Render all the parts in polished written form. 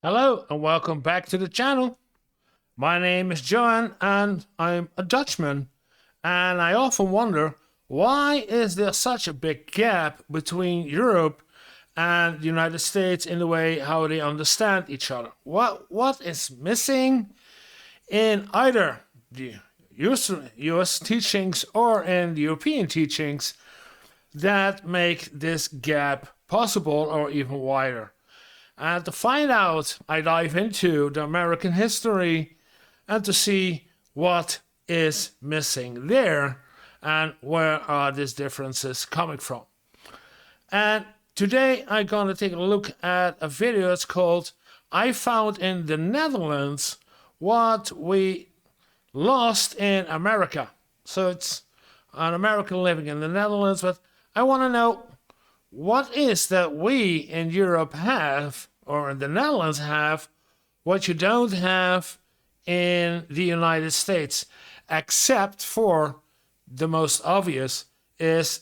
Hello and welcome back to the channel. My name is Johan and I'm a Dutchman, and I often wonder, why is there such a big gap between Europe and the United States in the way how they understand each other? What is missing in either the US teachings or in the European teachings that make this gap possible or even wider? And to find out, I dive into the American history and to see what is missing there and where are these differences coming from. And today I'm going to take a look at a video. It's called "I Found in the Netherlands What We Lost in America." So it's an American living in the Netherlands, but I want to know, what is that we in Europe have, or in the Netherlands have, what you don't have in the United States, except for the most obvious is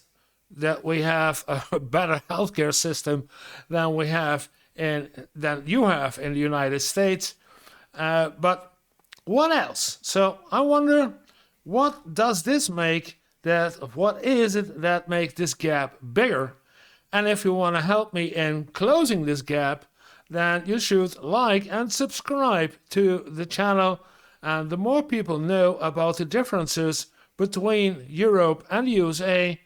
that we have a better healthcare system than you have in the United States. But what else? So I wonder, what does this make what is it that makes this gap bigger? And if you want to help me in closing this gap, then you should like and subscribe to the channel. And the more people know about the differences between Europe and the USA,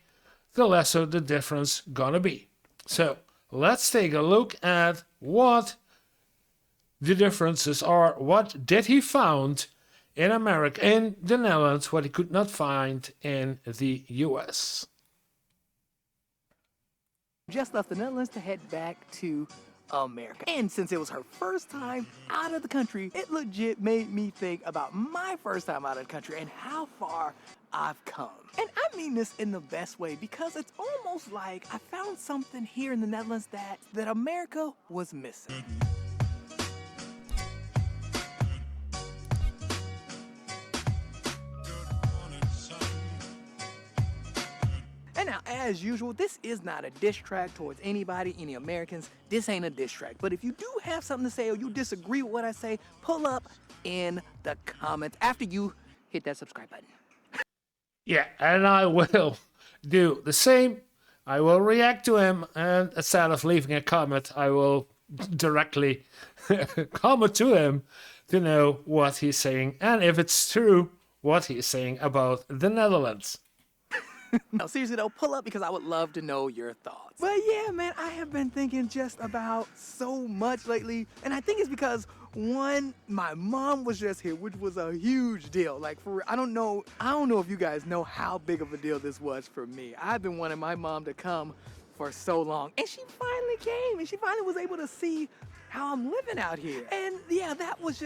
the lesser the difference gonna be. So let's take a look at what the differences are. What did he found in America, in the Netherlands, what he could not find in the US? Just left the Netherlands to head back to America. And since it was her first time out of the country, it legit made me think about my first time out of the country and how far I've come. And I mean this in the best way, because it's almost like I found something here in the Netherlands that America was missing. And now, as usual, this is not a diss track towards anybody, any Americans. This ain't a diss track. But if you do have something to say or you disagree with what I say, pull up in the comments after you hit that subscribe button. Yeah, and I will do the same. I will react to him, and instead of leaving a comment, I will directly comment to him to know what he's saying and if it's true what he's saying about the Netherlands. No, seriously though, pull up, because I would love to know your thoughts. But yeah, man, I have been thinking just about so much lately, and I think it's because, one, my mom was just here, which was a huge deal. Like, I don't know if you guys know how big of a deal this was for me. I've been wanting my mom to come for so long, and she finally came, and she finally was able to see how I'm living out here. And yeah, that was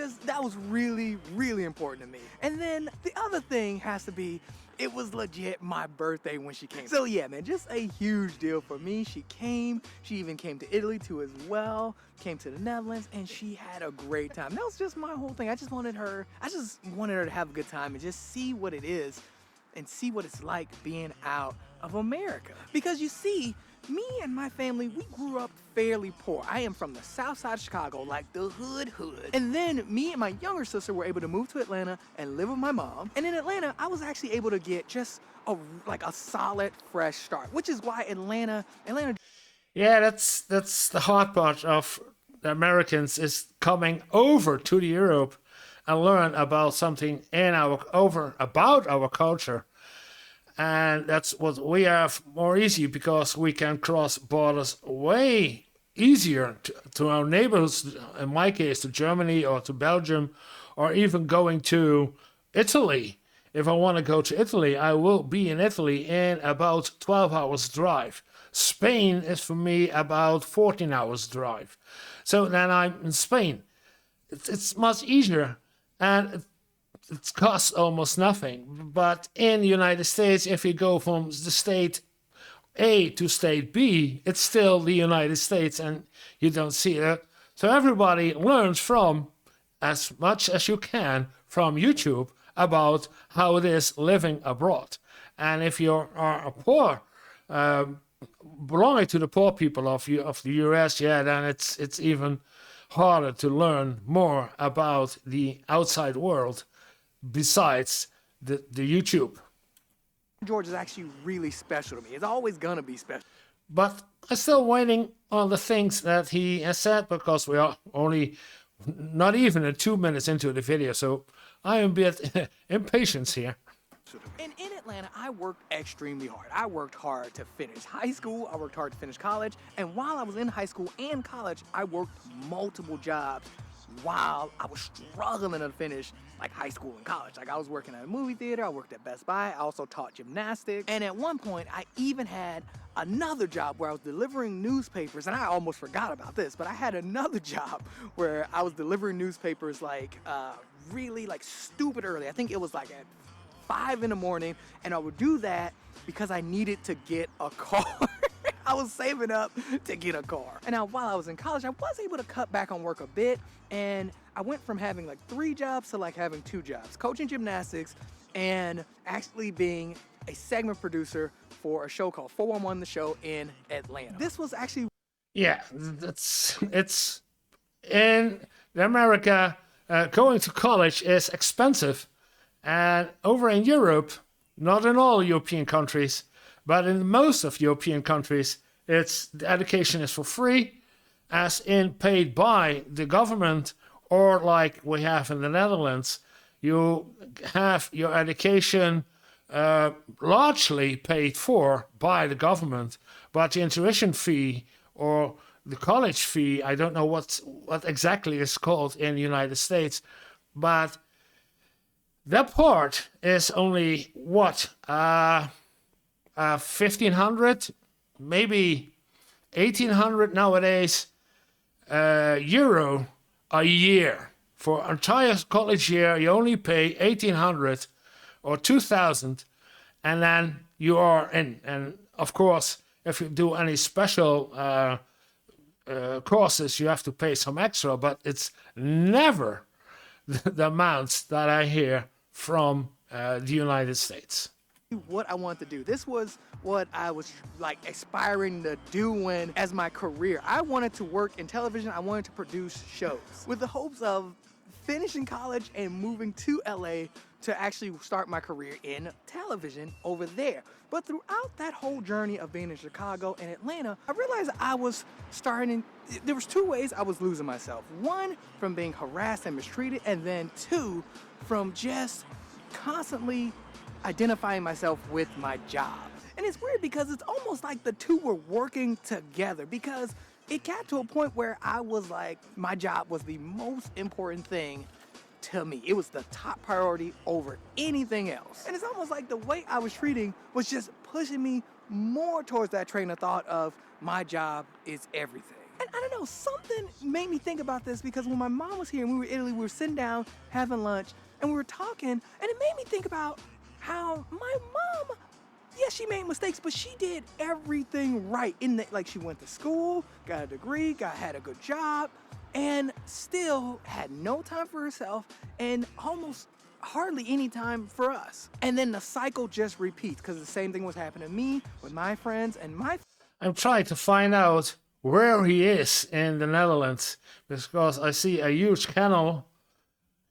really, really important to me. And then the other thing has to be, it was legit my birthday when she came. So yeah, man, just a huge deal for me. She came, she even came to Italy too as well, came to the Netherlands, and she had a great time. That was just my whole thing. I just wanted her to have a good time and just see what it is and see what it's like being out of America. Because you see, me and my family, we grew up fairly poor. I am from the south side of Chicago, like the hood. And then me and my younger sister were able to move to Atlanta and live with my mom. And in Atlanta, I was actually able to get just a solid, fresh start, which is why Atlanta. Yeah, that's the hard part of the Americans, is coming over to the Europe and learn about something about our culture. And that's what we have more easy, because we can cross borders way easier to our neighbors, in my case to Germany or to Belgium, or even going to Italy. If I want to go to Italy, I will be in Italy in about 12 hours drive. Spain is for me about 14 hours drive. So then I'm in Spain. It's much easier, and it costs almost nothing. But in the United States, if you go from the state A to state B, it's still the United States, and you don't see it. So everybody learns from, as much as you can, from YouTube about how it is living abroad. And if you are a poor, belonging to the poor people of the US, yeah, then it's even harder to learn more about the outside world besides the YouTube. George is actually really special to me. It's always gonna be special. But I'm still waiting on the things that he has said because we are only not even 2 minutes into the video, so I am a bit impatient here. And in Atlanta, I worked extremely hard. I worked hard to finish high school, I worked hard to finish college, and while I was in high school and college, I worked multiple jobs while I was struggling to finish like high school and college. Like I was working at a movie theater, I worked at Best Buy, I also taught gymnastics, and at one point I even had another job where I was delivering newspapers, and I almost forgot about this, but I had another job where I was delivering newspapers like really like stupid early. I think it was like at 5 in the morning, and I would do that because I needed to get a car. I was saving up to get a car. And now while I was in college, I was able to cut back on work a bit, and I went from having like 3 jobs to like having 2 jobs, coaching gymnastics and actually being a segment producer for a show called 411 The Show in Atlanta. This was actually... Yeah, it's in America, going to college is expensive. And over in Europe, not in all European countries, but in most of European countries, the education is for free, as in paid by the government, or like we have in the Netherlands, you have your education largely paid for by the government, but the tuition fee or the college fee, I don't know what exactly is called in the United States, but that part is only what, 1,500, maybe 1,800 nowadays euro a year. For an entire college year, you only pay 1,800 or 2,000, and then you are in. And of course, if you do any special courses, you have to pay some extra, but it's never the amounts that I hear from the United States. What I wanted to do. This was what I was like aspiring to do as my career. I wanted to work in television. I wanted to produce shows with the hopes of finishing college and moving to LA to actually start my career in television over there. But throughout that whole journey of being in Chicago and Atlanta, I realized I was there was 2 ways I was losing myself. 1, from being harassed and mistreated, and then 2, from just constantly identifying myself with my job. And it's weird because it's almost like the 2 were working together, because it got to a point where I was like, my job was the most important thing to me. It was the top priority over anything else. And it's almost like the way I was treating was just pushing me more towards that train of thought of my job is everything. And I don't know, something made me think about this, because when my mom was here and we were in Italy, we were sitting down having lunch and we were talking, and it made me think about how my mom, yes, she made mistakes, but she did everything right. Like she went to school, got a degree, had a good job, and still had no time for herself and almost hardly any time for us. And then the cycle just repeats, because the same thing was happening to me with my friends and I'm trying to find out where he is in the Netherlands, because I see a huge canal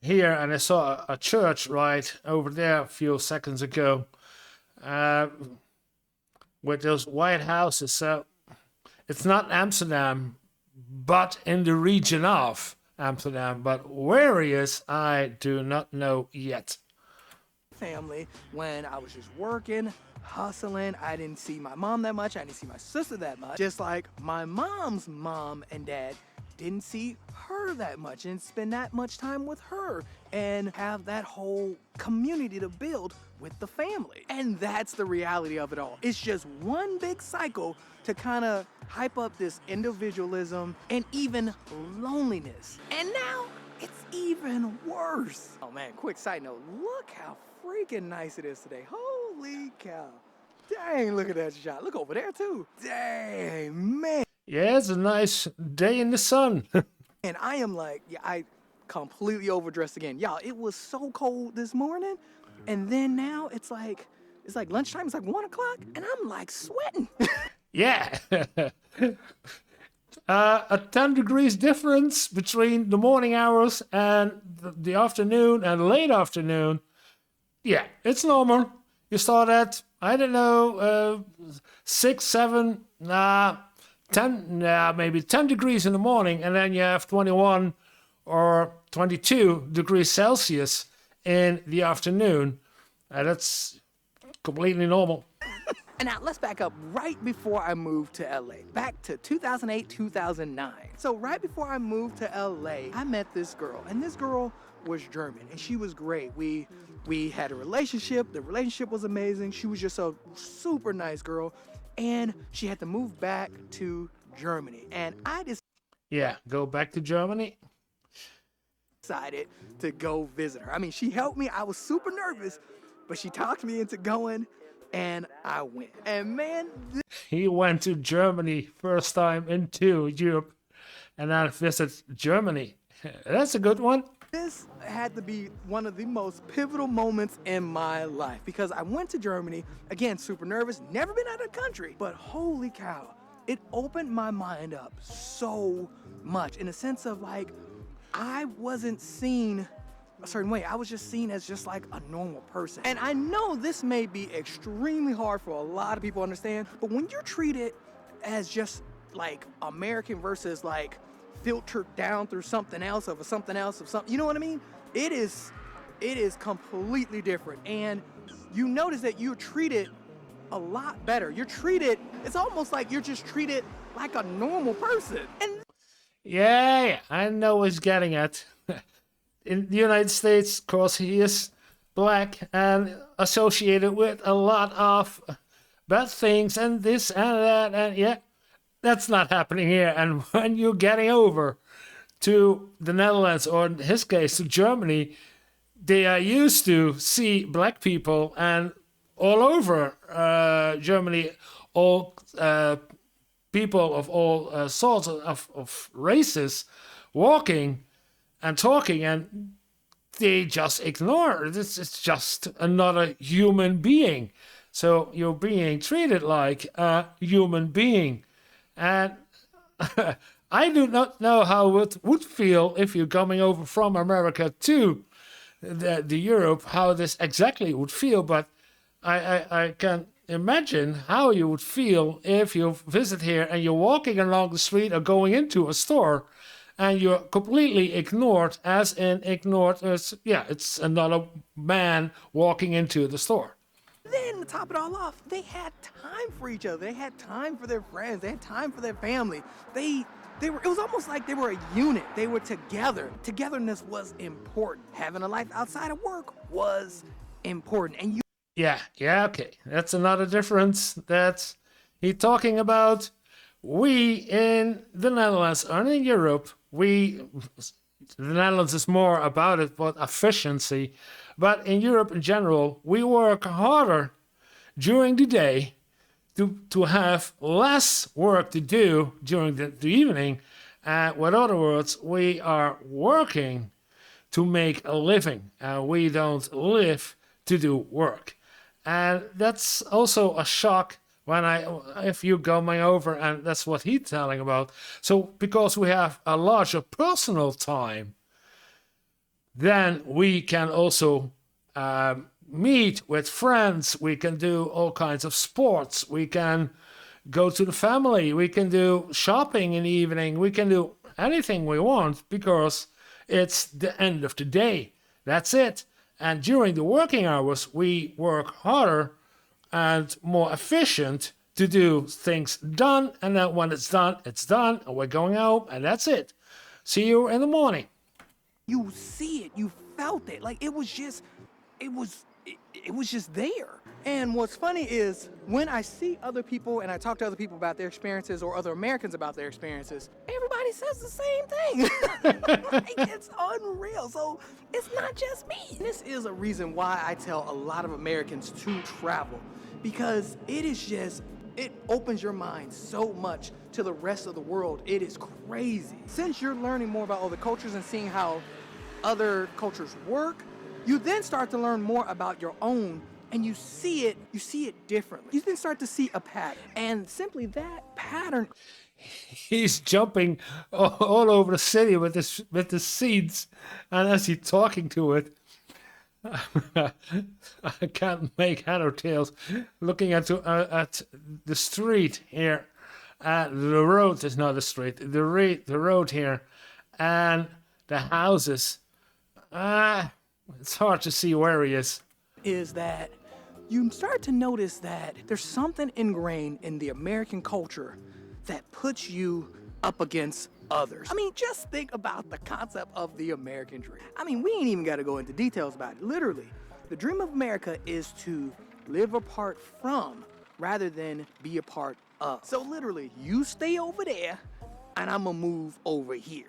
here, and I saw a church right over there a few seconds ago, with those white houses. So it's not Amsterdam, but in the region of Amsterdam. But where he is, I do not know yet. family when I was just working, hustling. I didn't see my mom that much. I didn't see my sister that much. Just like my mom's mom and dad didn't see her that much and spend that much time with her and have that whole community to build with the family. And that's the reality of it all. It's just one big cycle to kind of hype up this individualism and even loneliness. And now it's even worse. Oh man, quick side note, look how freaking nice it is today. Holy cow. Dang, look at that shot. Look over there too. Dang, man. Yeah, it's a nice day in the sun. And I am like, yeah, I completely overdressed again. Y'all, it was so cold this morning. And then now it's like lunchtime. It's like 1 o'clock and I'm like sweating. Yeah. A 10 degrees difference between the morning hours and the afternoon and late afternoon. Yeah, it's normal. You start at, I don't know, 6, 7, 10, maybe 10 degrees in the morning, and then you have 21 or 22 degrees Celsius in the afternoon. That's completely normal. And now let's back up right before I moved to LA, back to 2008, 2009. So right before I moved to LA, I met this girl, and this girl was German, and she was great. We had a relationship. The relationship was amazing. She was just a super nice girl, and she had to move back to Germany. And I Yeah, go back to Germany. decided to go visit her. I mean, she helped me. I was super nervous, but she talked me into going, and I went. And man, He went to Germany first time into Europe and then visited Germany. That's a good one. this had to be one of the most pivotal moments in my life because I went to Germany, again, super nervous, never been out of the country, but holy cow, it opened my mind up so much in the sense of like, I wasn't seen a certain way. I was just seen as just like a normal person. And I know this may be extremely hard for a lot of people to understand, but when you're treated as just like American versus like filtered down through something else of something, you know what I mean? It is completely different. And you notice that you're treated a lot better. You're treated, it's almost like you're just treated like a normal person. And Yeah, I know what he's getting at. In the United States, of course, he is black and associated with a lot of bad things and this and that, and yeah, that's not happening here. And when you're getting over to the Netherlands, or in his case, to Germany, they are used to see black people, and all over Germany, all people of all sorts of races walking and talking, and they just ignore it. It's just another human being. So you're being treated like a human being. And I do not know how it would feel if you're coming over from America to the Europe, how this exactly would feel, but I can imagine how you would feel if you visit here and you're walking along the street or going into a store and you're completely ignored, as in ignored as, yeah, it's another man walking into the store. then to top it all off, they had time for each other. They had time for their friends. They had time for their family. They were, it was almost like they were a unit. They were together. Togetherness was important. Having a life outside of work was important. And Yeah, okay. That's another difference that he's talking about. We in the Netherlands and in Europe, the Netherlands is more about it, but efficiency. But in Europe in general, we work harder during the day to have less work to do during the evening. With other words, we are working to make a living. We don't live to do work. And that's also a shock if you coming over, and that's what he's telling about. So because we have a larger personal time, then we can also meet with friends. We can do all kinds of sports. We can go to the family. We can do shopping in the evening. We can do anything we want because it's the end of the day. That's it. And during the working hours, we work harder and more efficient to do things done. And then when it's done, and we're going home, and that's it. See you in the morning. you see it, you felt it. Like it was just there. And what's funny is when I see other people and I talk to other people about their experiences or other Americans about their experiences, everybody says the same thing. Like, it's unreal. So it's not just me. This is a reason why I tell a lot of Americans to travel, because it opens your mind so much to the rest of the world. It is crazy. Since you're learning more about other cultures and seeing how other cultures work, you then start to learn more about your own, and you see it differently. You then start to see a pattern, and simply that pattern. he's jumping all over the city with the seeds, and as he's talking to it, I can't make head or tails. Looking at the street here, the road is not a street. The road here, and the houses. It's hard to see where he is that you start to notice that there's something ingrained in the American culture that puts you up against others. I mean, just think about the concept of the American dream. I mean, we ain't even got to go into details about it. Literally, the dream of America is to live apart from rather than be a part of. So literally, you stay over there and I'm gonna move over here.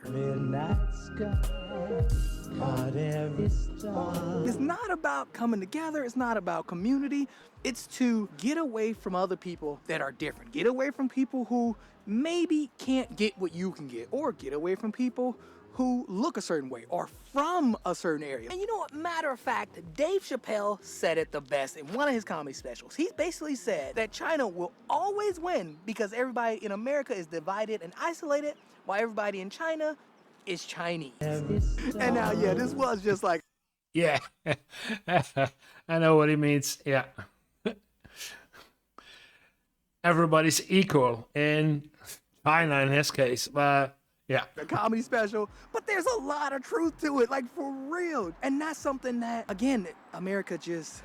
It's not about coming together, it's not about community. It's to get away from other people that are different. Get away from people who maybe can't get what you can get, or get away from people who look a certain way or from a certain area. And you know what, matter of fact, Dave Chappelle said it the best in one of his comedy specials. He basically said that China will always win because everybody in America is divided and isolated, while everybody in China is Chinese. And now, yeah, this was just like... Yeah, I know what he means, yeah. Everybody's equal in China in his case, but... Yeah. A comedy special, but there's a lot of truth to it, like for real. And that's something that, again, America just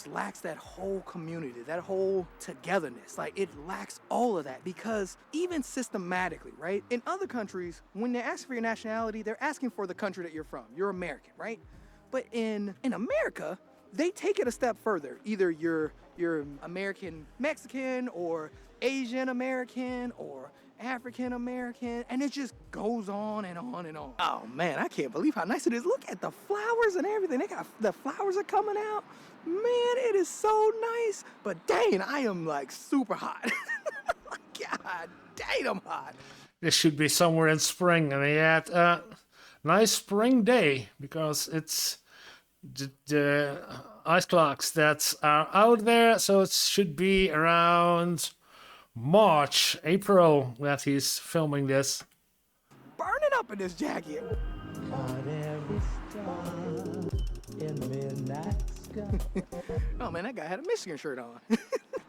lacks that whole community, that whole togetherness. Like it lacks all of that because even systematically, right? In other countries, when they ask for your nationality, they're asking for the country that you're from. You're American, right? But in America, they take it a step further. Either you're American Mexican or Asian American or African American, and it just goes on and on and on. Oh man, I can't believe how nice it is. Look at the flowers and everything. The flowers are coming out. Man, it is so nice. But dang, I am like super hot. God dang, I'm hot. This should be somewhere in spring, and we had a nice spring day because it's the ice clocks that are out there, so it should be around March, April that he's filming this. Burning up in this jacket. Oh man, that guy had a Michigan shirt on.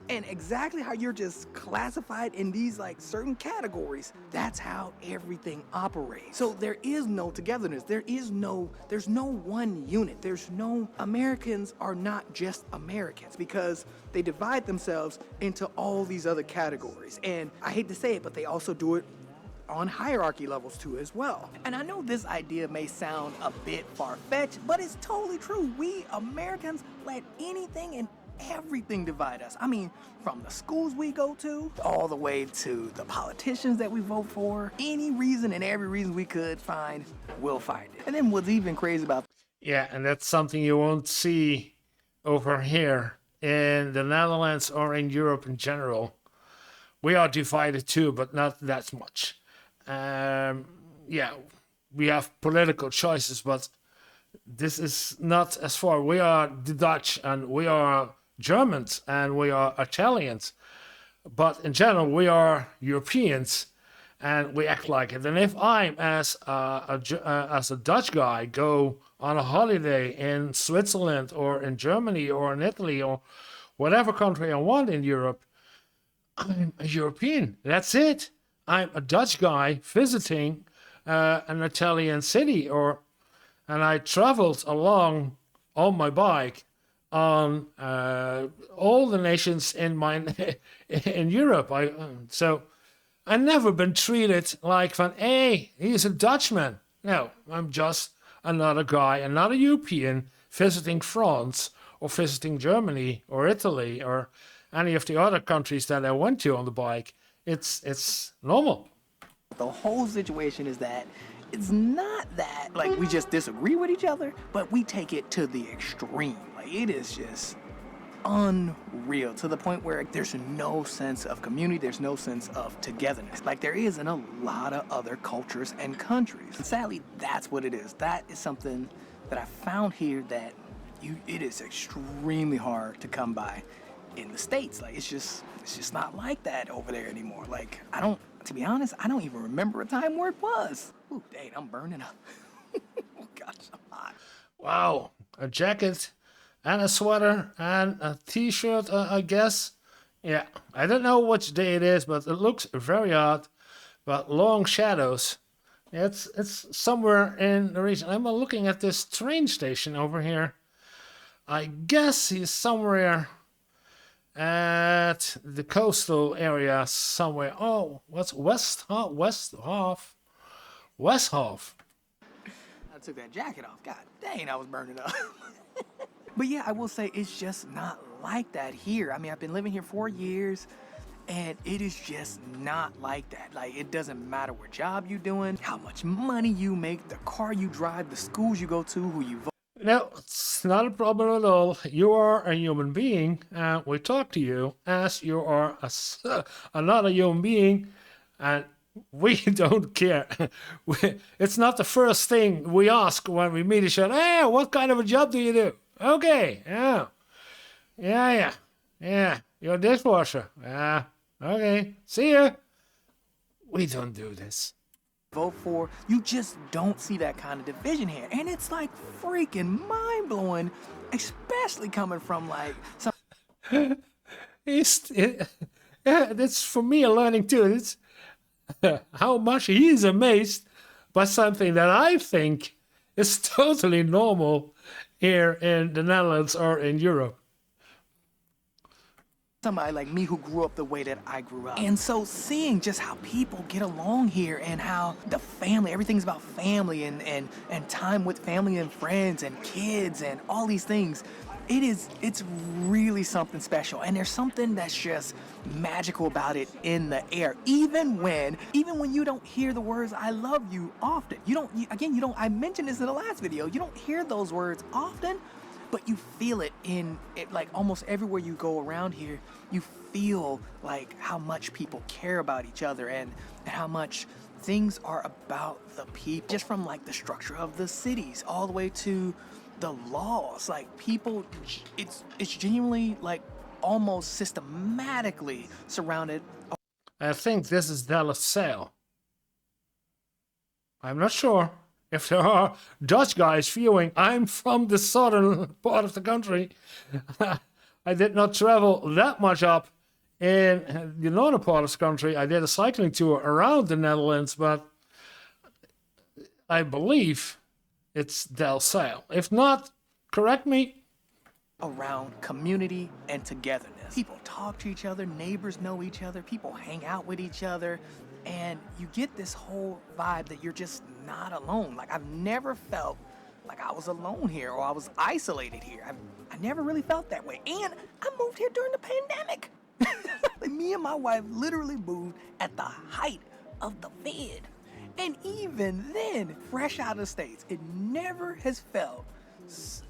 And exactly how you're just classified in these like certain categories, that's how everything operates. So there is no togetherness. There's no one unit. There's no... Americans are not just Americans because they divide themselves into all these other categories. And I hate to say it, but they also do it on hierarchy levels too as well. And I know this idea may sound a bit far-fetched, but it's totally true. We Americans let anything and everything divide us. I mean, from the schools we go to, all the way to the politicians that we vote for. Any reason and every reason we could find, we'll find it. And then what's even crazy about... Yeah, and that's something you won't see over here in the Netherlands or in Europe in general. We are divided too, but not that much. Yeah, we have political choices, but this is not as far. We are the Dutch and we are Germans and we are Italians, but in general we are Europeans and we act like it. And if I'm as a Dutch guy go on a holiday in Switzerland or in Germany or in Italy or whatever country I want in Europe, I'm a European. That's it. I'm a Dutch guy visiting an Italian city, and I traveled along on my bike on all the nations in Europe. So I never been treated like van, hey, he's a Dutchman. No, I'm just another guy, another European visiting France or visiting Germany or Italy or any of the other countries that I went to on the bike. It's normal. The whole situation is that it's not that like we just disagree with each other, but we take it to the extreme. Like it is just unreal to the point where there's no sense of community, there's no sense of togetherness like there is in a lot of other cultures and countries. And sadly, that's what it is. That is something that I found here that it is extremely hard to come by in the States. Like it's just not like that over there anymore. Like I don't To be honest, I don't even remember a time where it was. Ooh, dang, I'm burning up. Oh gosh, I'm hot. Wow, a jacket and a sweater and a t-shirt, I guess. Yeah, I don't know which day it is, but it looks very hot. But long shadows. It's somewhere in the region. I'm looking at this train station over here. I guess he's somewhere at the coastal area somewhere. Oh, what's Westhoff? Westhoff. I took that jacket off. God dang, I was burning up. But yeah, I will say it's just not like that here. I mean, I've been living here 4 years, and it is just not like that. Like, it doesn't matter what job you're doing, how much money you make, the car you drive, the schools you go to, who you vote. No, it's not a problem at all. You are a human being, and we talk to you as you are another human being, and we don't care. It's not the first thing we ask when we meet each other. Hey, what kind of a job do you do? Okay, yeah. You're a dishwasher. Yeah, okay. See ya. We don't do this. Vote for, you just don't see that kind of division here. And it's like freaking mind-blowing, especially coming from like some That's for me a learning too. It's how much he is amazed by something that I think is totally normal here in the Netherlands or in Europe. somebody like me who grew up the way that I grew up. And so seeing just how people get along here and how the family, everything's about family and time with family and friends and kids and all these things. It's really something special. And there's something that's just magical about it in the air. Even when you don't hear the words "I love you" often. I mentioned this in the last video. You don't hear those words often, but you feel it in it, like almost everywhere you go around here. You feel like how much people care about each other and how much things are about the people. Just from like the structure of the cities all the way to the laws. Like people, it's genuinely like almost systematically surrounded. I think this is Dallas Sale. I'm not sure if there are Dutch guys viewing. I'm from the southern part of the country. I did not travel that much up in the northern part of the country. I did a cycling tour around the Netherlands, but I believe it's Del Sale. If not, correct me. Around community and togetherness. People talk to each other, neighbors know each other, people hang out with each other, and you get this whole vibe that you're just not alone. Like, I've never felt like I was alone here or I was isolated here. I never really felt that way. And I moved here during the pandemic. Like, me and my wife literally moved at the height of the vid. And even then, fresh out of the States, it never has felt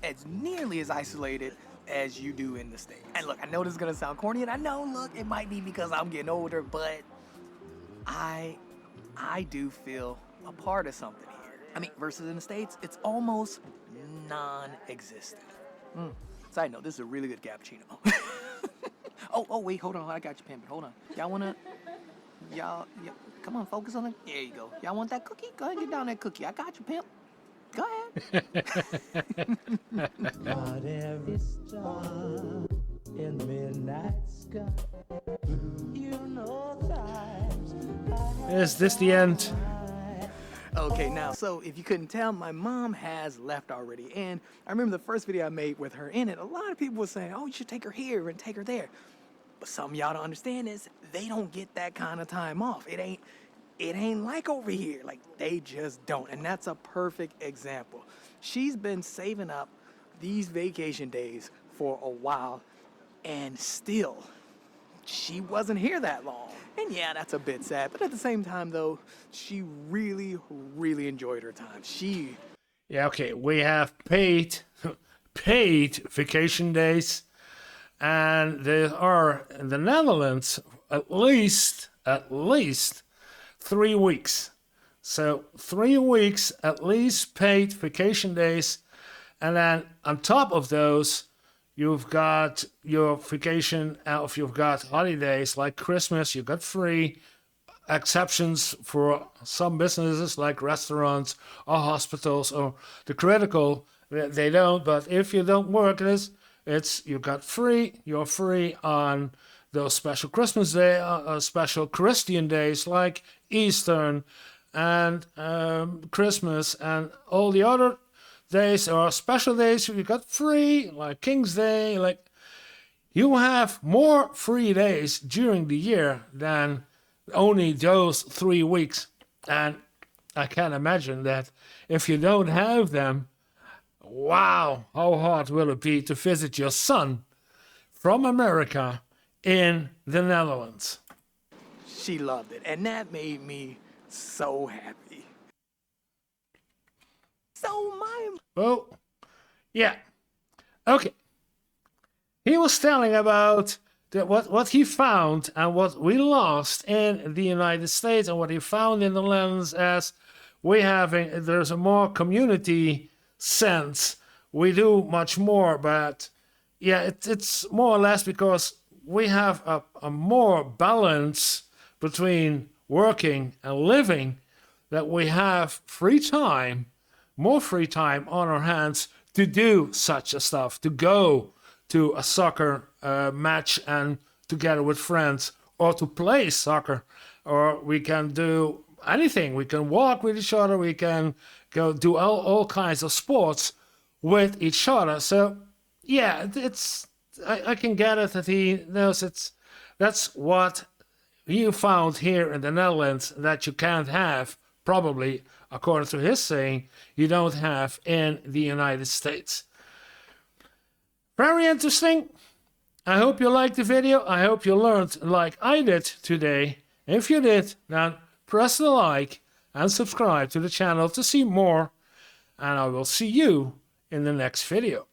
as nearly as isolated as you do in the States. And look, I know this is gonna sound corny, and I know, look, it might be because I'm getting older, but I do feel a part of something here. I mean, versus in the States, it's almost non-existent. Side note, this is a really good cappuccino. oh, wait, hold on, I got you, pimpin', hold on. Y'all, come on, focus on it. There you go. Y'all want that cookie? Go ahead and get down that cookie. I got you, pimp. Go ahead. Every star in the midnight sky, you know times. Is this the end? Okay, now, so if you couldn't tell, my mom has left already. And I remember the first video I made with her in it, a lot of people were saying, oh, you should take her here and take her there. But some of y'all don't understand is they don't get that kind of time off. It ain't like over here. Like, they just don't. And that's a perfect example. She's been saving up these vacation days for a while, and still, she wasn't here that long. And yeah, that's a bit sad. But at the same time, though, she really, really enjoyed her time. Yeah, okay, we have paid vacation days, and there are in the Netherlands at least 3 weeks. So 3 weeks at least paid vacation days, and then on top of those, you've got your vacation, if you've got holidays like Christmas, you got free. exceptions for some businesses like restaurants or hospitals or the critical. They don't. But if you don't work this, you're free on those special Christmas day, special Christian days like Easter and Christmas, and all the other days or special days you got free, like King's Day. Like, you have more free days during the year than only those 3 weeks. And I can imagine that if you don't have them, wow, how hard will it be to visit your son from America in the Netherlands? She loved it, and that made me so happy. So Well, yeah. Okay. He was telling about what he found and what we lost in the United States, and what he found in the Netherlands as there's a more community sense. We do much more, but yeah, it's more or less because we have a more balance between working and living, that we have more free time on our hands to do such a stuff, to go to a soccer match and together with friends, or to play soccer, or we can do anything. We can walk with each other. We can go do all kinds of sports with each other. So yeah, I can get it that he knows that's what you found here in the Netherlands that you can't have, probably according to his saying, you don't have in the United States. Very interesting. I hope you liked the video. I hope you learned like I did today. If you did, then press the like and subscribe to the channel to see more. And I will see you in the next video.